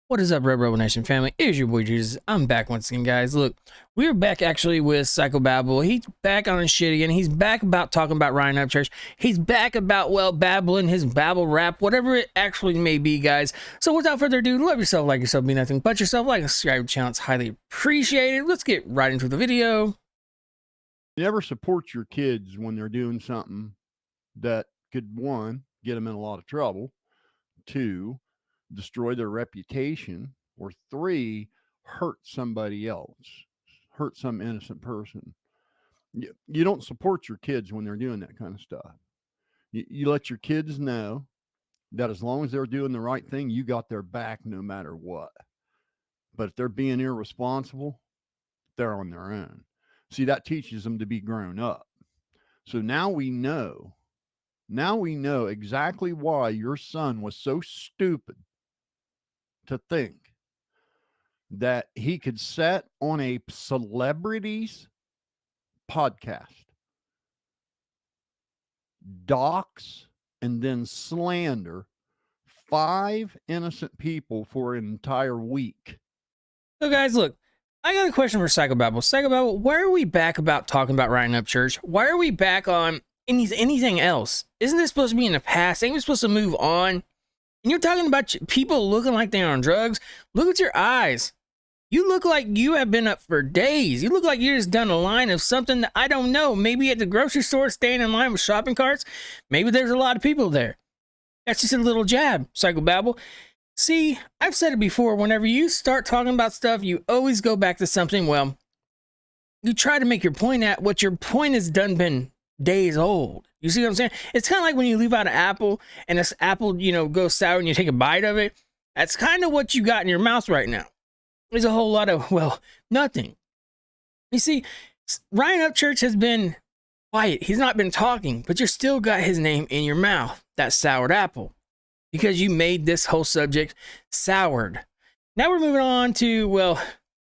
What is up, Red Rebel Nation family? It is your boy Jesus. I'm back once again, guys. Look, we're back actually with Psychobabble. He's back on his shit again. He's back about talking about Ryan Upchurch. He's back about, well, babbling his babble rap, whatever it actually may be, guys. So without further ado, love yourself, like yourself, be nothing but yourself. Like and subscribe to the channel. It's highly appreciated. Let's get right into the video. Never support your kids when they're doing something that could, one, get them in a lot of trouble, two, destroy their reputation, or three, hurt somebody else, hurt some innocent person. You don't support your kids when they're doing that kind of stuff. You let your kids know that as long as they're doing the right thing, you got their back no matter what. But if they're being irresponsible, they're on their own. See, that teaches them to be grown up. So now we know exactly why your son was so stupid to think that he could set on a celebrity's podcast, dox, and then slander 5 innocent people for an entire week. So guys, look, I got a question for Psychobabble. Psychobabble, why are we back about talking about Ryan Upchurch? Why are we back on anything else? Isn't this supposed to be in the past? Ain't we supposed to move on? And you're talking about people looking like they're on drugs. Look at your eyes. You look like you have been up for days. You look like you just done a line of something that I don't know. Maybe at the grocery store, staying in line with shopping carts. Maybe there's a lot of people there. That's just a little jab, Psychobabble. See, I've said it before. Whenever you start talking about stuff, you always go back to something. Well, you try to make your point at what your point has been days old. You see what I'm saying? It's kind of like when you leave out an apple and this apple, goes sour and you take a bite of it. That's kind of what you got in your mouth right now. There's a whole lot of, well, nothing. You see, Ryan Upchurch has been quiet. He's not been talking, but you're still got his name in your mouth, that soured apple, because you made this whole subject soured. Now we're moving on to, well,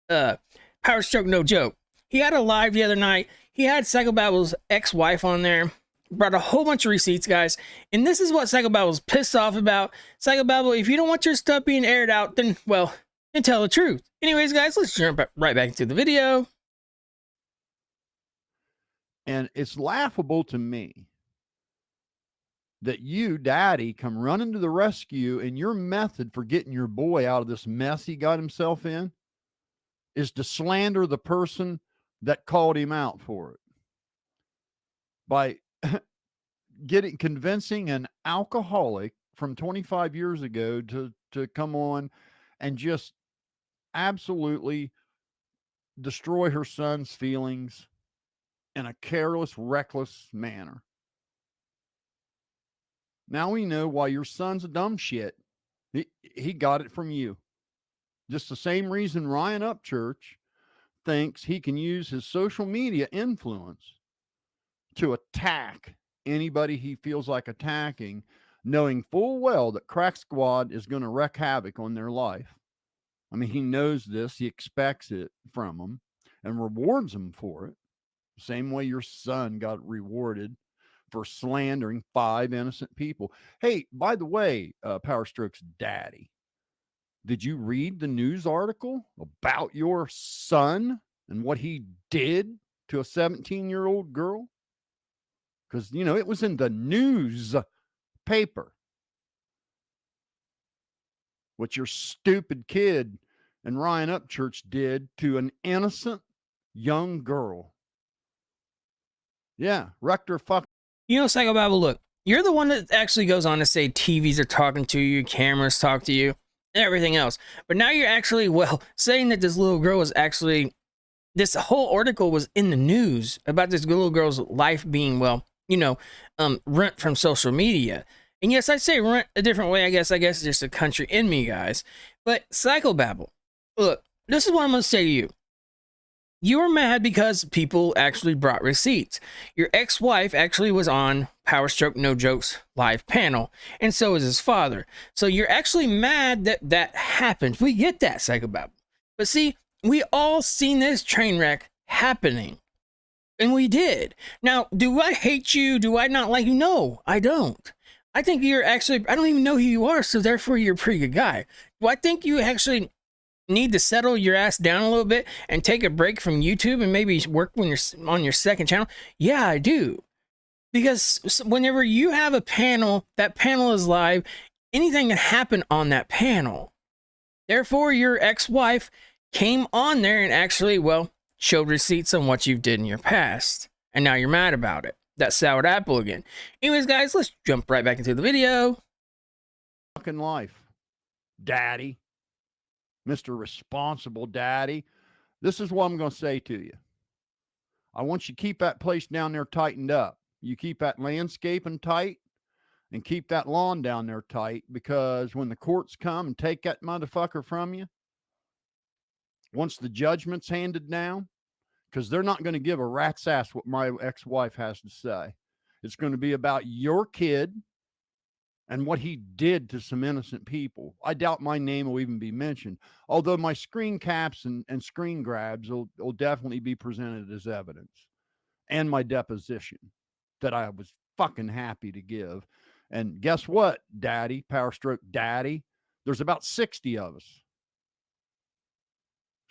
Powerstroke, no joke. He had a live the other night. He had Psychobabble's ex-wife on there. Brought a whole bunch of receipts, guys. And this is what Psychobabble's pissed off about. Psychobabble, if you don't want your stuff being aired out, then, well, then tell the truth. Anyways, guys, let's jump right back into the video. And it's laughable to me that you, daddy, come running to the rescue, and your method for getting your boy out of this mess he got himself in is to slander the person that called him out for it by convincing an alcoholic from 25 years ago to come on and just absolutely destroy her son's feelings in a careless, reckless manner. Now we know why your son's a dumb shit. He got it from you. Just the same reason Ryan Upchurch thinks he can use his social media influence to attack anybody he feels like attacking, knowing full well that Crack Squad is going to wreak havoc on their life. I mean, he knows this. He expects it from them and rewards them for it. Same way your son got rewarded for slandering 5 innocent people. Hey, by the way, Powerstroke's daddy, did you read the news article about your son and what he did to a 17-year-old girl? Because, it was in the news paper. What your stupid kid and Ryan Upchurch did to an innocent young girl. Yeah, wrecked her fuck. Psychobabble, look, you're the one that actually goes on to say TVs are talking to you, cameras talk to you, and everything else. But now you're actually, well, saying that this little girl was actually, this whole article was in the news about this little girl's life being, well, rent from social media. And yes, I say rent a different way, I guess it's just a country in me, guys. But Psychobabble, look, this is what I'm going to say to you. You were mad because people actually brought receipts. Your ex-wife actually was on Powerstroke No Joke's live panel, and so is his father. So you're actually mad that that happened. We get that, Psychobabble. But see, we all seen this train wreck happening. And we did. Now, do I hate you? Do I not like you? No, I don't. I think you're actually, I don't even know who you are, so therefore you're a pretty good guy. Do I think you actually need to settle your ass down a little bit and take a break from YouTube and maybe work when you're on your second channel? Yeah, I do. Because whenever you have a panel, that panel is live, anything can happen on that panel. Therefore, your ex-wife came on there and actually, well, showed receipts on what you did in your past. And now you're mad about it. That soured apple again. Anyways, guys, let's jump right back into the video. Fucking life, daddy, Mr. Responsible Daddy. This is what I'm going to say to you. I want you to keep that place down there tightened up. You keep that landscaping tight and keep that lawn down there tight, because when the courts come and take that motherfucker from you, once the judgment's handed down, because they're not going to give a rat's ass what my ex-wife has to say. It's going to be about your kid and what he did to some innocent people. I doubt my name will even be mentioned, although my screen caps and screen grabs will definitely be presented as evidence, and my deposition that I was fucking happy to give. And guess what, Daddy, Powerstroke Daddy? There's about 60 of us.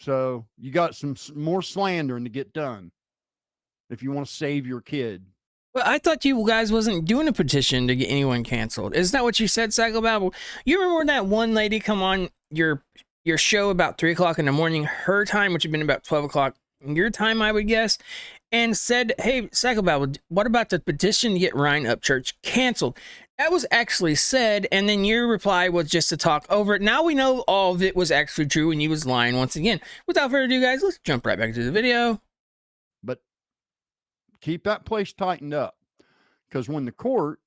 So you got some more slandering to get done if you want to save your kid. Well, I thought you guys wasn't doing a petition to get anyone canceled. Isn't that what you said, Psychobabble? You remember when that one lady come on your show about 3 o'clock in the morning, her time, which had been about 12 o'clock your time, I would guess, and said, hey, Psychobabble, what about the petition to get Ryan Upchurch canceled? That was actually said, and then your reply was just to talk over it. Now we know all of it was actually true and you was lying once again. Without further ado, guys, let's jump right back to the video. But keep that place tightened up, because when the court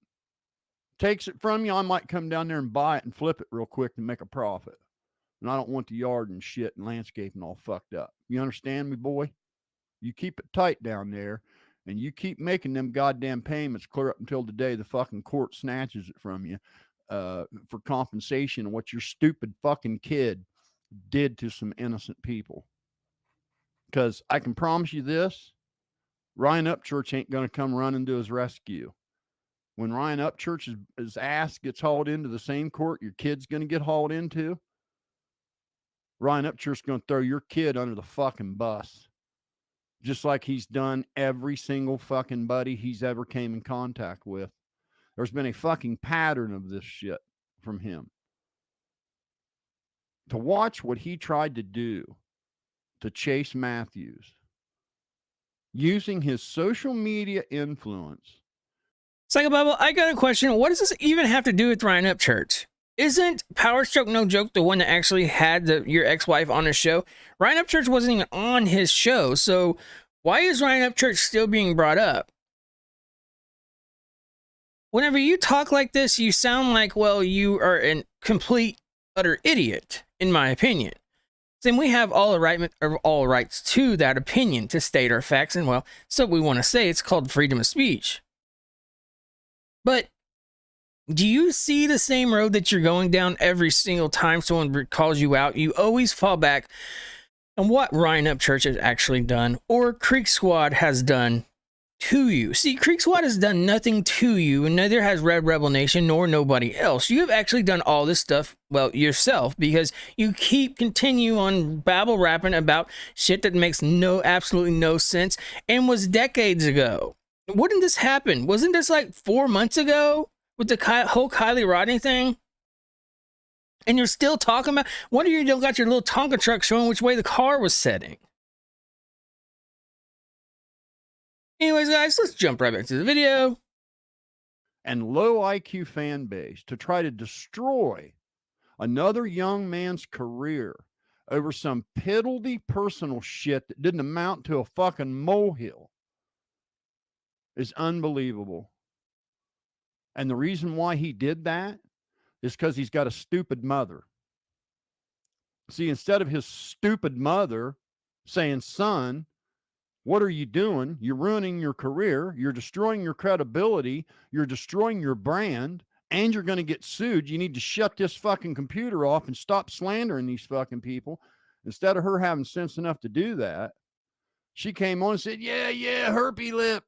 takes it from you, I might come down there and buy it and flip it real quick and make a profit. And I don't want the yard and shit and landscaping all fucked up. You understand me, boy? You keep it tight down there, and you keep making them goddamn payments clear up until the day the fucking court snatches it from you for compensation of what your stupid fucking kid did to some innocent people. Because I can promise you this, Ryan Upchurch ain't going to come running to his rescue. When Ryan Upchurch's ass gets hauled into the same court your kid's going to get hauled into, Ryan Upchurch's going to throw your kid under the fucking bus. Just like he's done every single fucking buddy he's ever came in contact with. There's been a fucking pattern of this shit from him. To watch what he tried to do to Chase Matthews, using his social media influence. Psychobabble, I got a question. What does this even have to do with Ryan Upchurch? Isn't Powerstroke, no joke, the one that actually had your ex-wife on his show? Ryan Upchurch wasn't even on his show, so why is Ryan Upchurch still being brought up? Whenever you talk like this, you sound like, well, you are a complete, utter idiot, in my opinion. Then we have all rights to that opinion, to state our facts, and well, so we want to say it's called freedom of speech. But do you see the same road that you're going down every single time someone calls you out? You always fall back on what Ryan Upchurch has actually done, or Creek Squad has done to you. See, Creek Squad has done nothing to you, and neither has Red Rebel Nation nor nobody else. You have actually done all this stuff, well, yourself, because you continue on babble rapping about shit that makes absolutely no sense and was decades ago. Wouldn't this happen? Wasn't this like 4 months ago with the whole Kylie Rodney thing? And you're still talking about, wonder you don't got your little Tonka truck showing which way the car was setting. Anyways, guys, let's jump right back to the video. And low IQ fan base to try to destroy another young man's career over some piddly personal shit that didn't amount to a fucking molehill is unbelievable. And the reason why he did that is because he's got a stupid mother. See, instead of his stupid mother saying, son, what are you doing? You're ruining your career. You're destroying your credibility. You're destroying your brand, and you're going to get sued. You need to shut this fucking computer off and stop slandering these fucking people. Instead of her having sense enough to do that, she came on and said, yeah, herpy lip.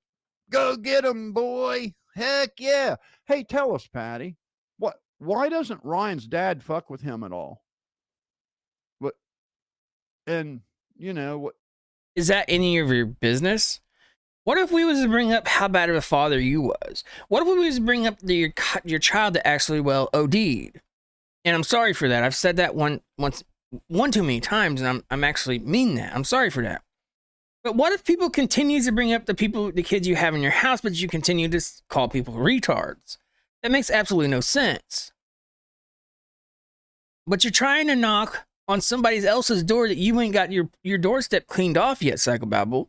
Go get him, boy. Heck yeah. Hey, tell us, Patty, why doesn't Ryan's dad fuck with him at all? What, and you know what? Is that any of your business? What if we was to bring up how bad of a father you was? What if we was to bring up your child that actually, well, OD'd? And I'm sorry for that. I've said that one too many times, and I'm actually mean that. I'm sorry for that. But what if people continue to bring up the kids you have in your house, but you continue to call people retards? That makes absolutely no sense. But you're trying to knock on somebody else's door that you ain't got your doorstep cleaned off yet, Psychobabble.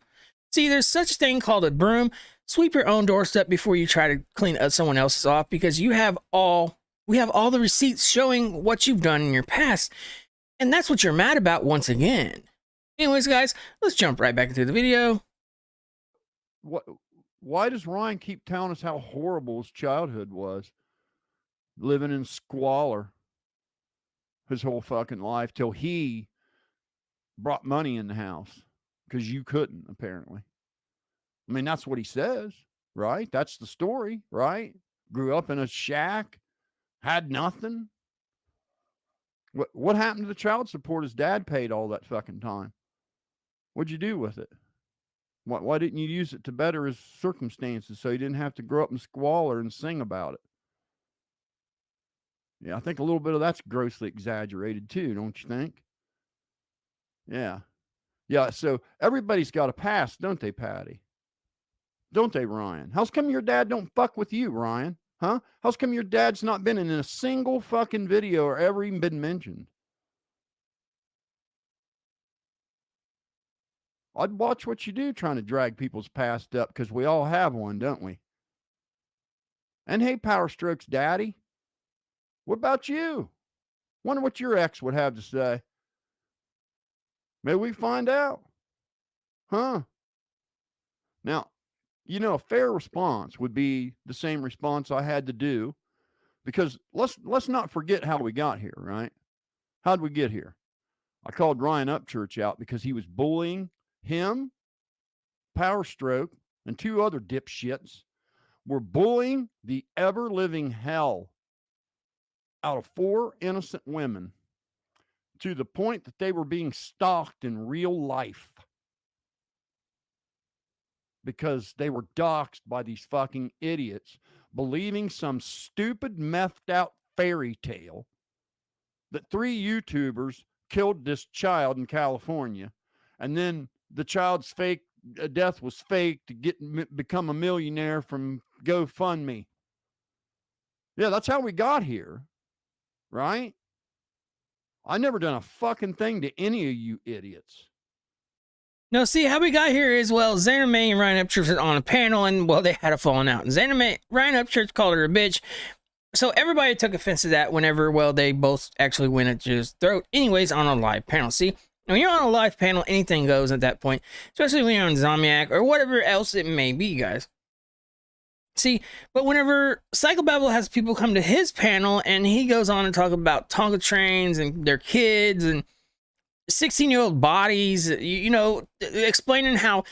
See, there's such a thing called a broom. Sweep your own doorstep before you try to clean someone else's off, because we have all the receipts showing what you've done in your past. And that's what you're mad about once again. Anyways, guys, let's jump right back into the video. Why does Ryan keep telling us how horrible his childhood was? Living in squalor his whole fucking life till he brought money in the house, because you couldn't, apparently. I mean, that's what he says, right? That's the story, right? Grew up in a shack, had nothing. What happened to the child support his dad paid all that fucking time? What'd you do with it? Why didn't you use it to better his circumstances so he didn't have to grow up in squalor and sing about it? Yeah, I think a little bit of that's grossly exaggerated too, don't you think? Yeah. Yeah, so everybody's got a past, don't they, Patty? Don't they, Ryan? How's come your dad don't fuck with you, Ryan? Huh? How's come your dad's not been in a single fucking video or ever even been mentioned? I'd watch what you do trying to drag people's past up, because we all have one, don't we? And hey, Powerstroke's daddy, what about you? Wonder what your ex would have to say. May we find out? Huh? Now, a fair response would be the same response I had to do, because let's not forget how we got here, right? How'd we get here? I called Ryan Upchurch out because he was bullying him, Powerstroke, and two other dipshits were bullying the ever-living hell out of 4 innocent women, to the point that they were being stalked in real life because they were doxxed by these fucking idiots, believing some stupid, methed out fairy tale that 3 YouTubers killed this child in California, and then the child's death was fake to become a millionaire from GoFundMe. Yeah, that's how we got here, right? I never done a fucking thing to any of you idiots. No, see, how we got here is, well, Xander May and Ryan Upchurch were on a panel, and, well, they had a falling out. And Ryan Upchurch called her a bitch. So everybody took offense to that whenever, well, they both actually went at his throat. Anyways, on a live panel. See, when you're on a live panel, anything goes at that point, especially when you're on Zomniac or whatever else it may be, guys. See, but whenever Psychobabble has people come to his panel and he goes on and talk about Tonka trains and their kids and 16-year-old bodies, explaining how,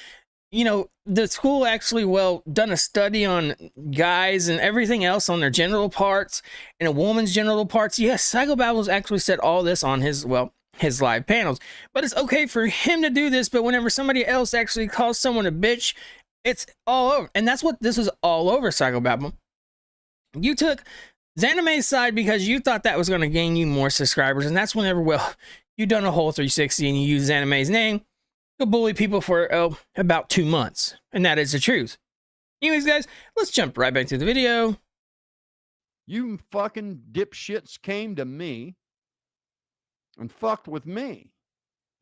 the school actually, well, done a study on guys and everything else on their genital parts and a woman's genital parts. Yes, Psychobabble's actually said all this on his live panels. But it's okay for him to do this, but whenever somebody else actually calls someone a bitch, it's all over. And that's what this is all over, Psychobabble. You took Xander May's side because you thought that was going to gain you more subscribers, and that's whenever, well, you done a whole 360 and you use Xander May's name to bully people for about 2 months. And that is the truth. Anyways, guys, let's jump right back to the video. You fucking dipshits came to me and fucked with me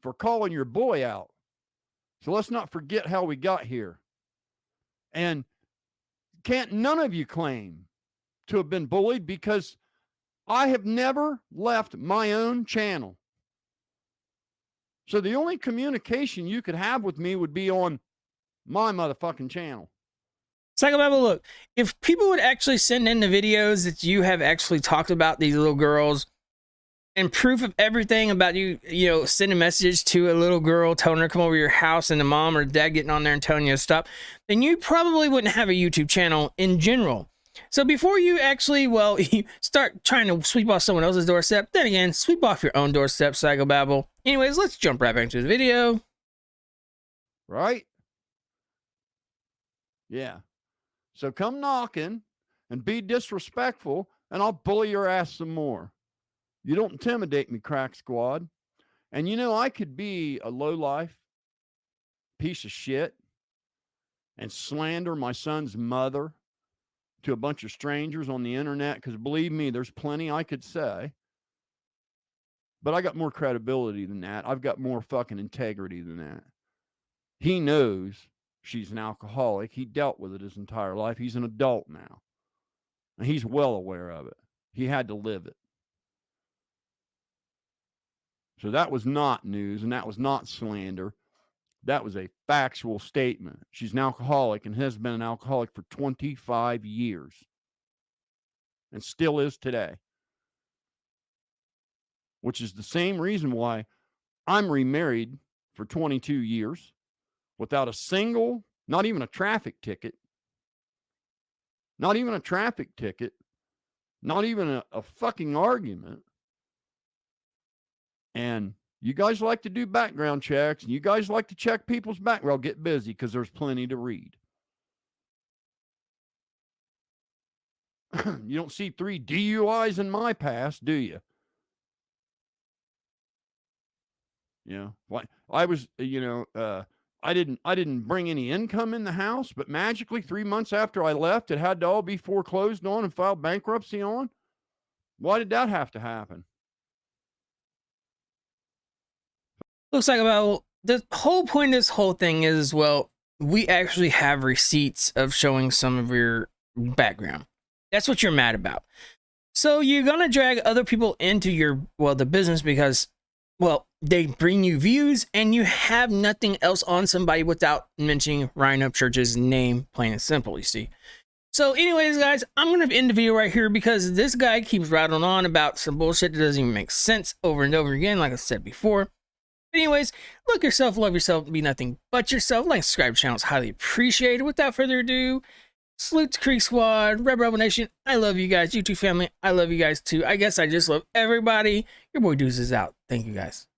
for calling your boy out. So let's not forget how we got here. And can't none of you claim to have been bullied, because I have never left my own channel. So the only communication you could have with me would be on my motherfucking channel. Psychobabble, look, if people would actually send in the videos that you have actually talked about these little girls and proof of everything about you, sending messages to a little girl, telling her to come over to your house, and the mom or dad getting on there and telling you to stop, then you probably wouldn't have a YouTube channel in general. So before you actually, you start trying to sweep off someone else's doorstep, then again, sweep off your own doorstep, psychobabble. Anyways, let's jump right back into the video. Right? Yeah. So come knocking and be disrespectful, and I'll bully your ass some more. You don't intimidate me, crack squad. And I could be a lowlife piece of shit and slander my son's mother to a bunch of strangers on the internet, because believe me, there's plenty I could say. But I got more credibility than that. I've got more fucking integrity than that. He knows she's an alcoholic. He dealt with it his entire life. He's an adult now. And he's well aware of it. He had to live it. So that was not news, and that was not slander. That was a factual statement. She's an alcoholic and has been an alcoholic for 25 years and still is today, which is the same reason why I'm remarried for 22 years without a single, not even a traffic ticket, not even a fucking argument. And you guys like to do background checks, and you guys like to check people's background. Well, get busy, because there's plenty to read. You don't see 3 DUIs in my past, do you? I was, I didn't bring any income in the house, but magically 3 months after I left, it had to all be foreclosed on and filed bankruptcy on. Why did that have to happen? Looks like about the whole point of this whole thing is, we actually have receipts of showing some of your background. That's what you're mad about. So you're gonna drag other people into your, the business, because, they bring you views, and you have nothing else on somebody without mentioning Ryan Upchurch's name, plain and simple, you see. So anyways, guys, I'm going to end the video right here, because this guy keeps rattling on about some bullshit that doesn't even make sense over and over again, like I said before. Anyways, look yourself, love yourself, be nothing but yourself. Like, subscribe to the channel, it's highly appreciated. Without further ado, salute to Creek Squad, Red Rebel Nation. I love you guys. YouTube family, I love you guys too. I guess I just love everybody. Your boy Deuce is out. Thank you guys.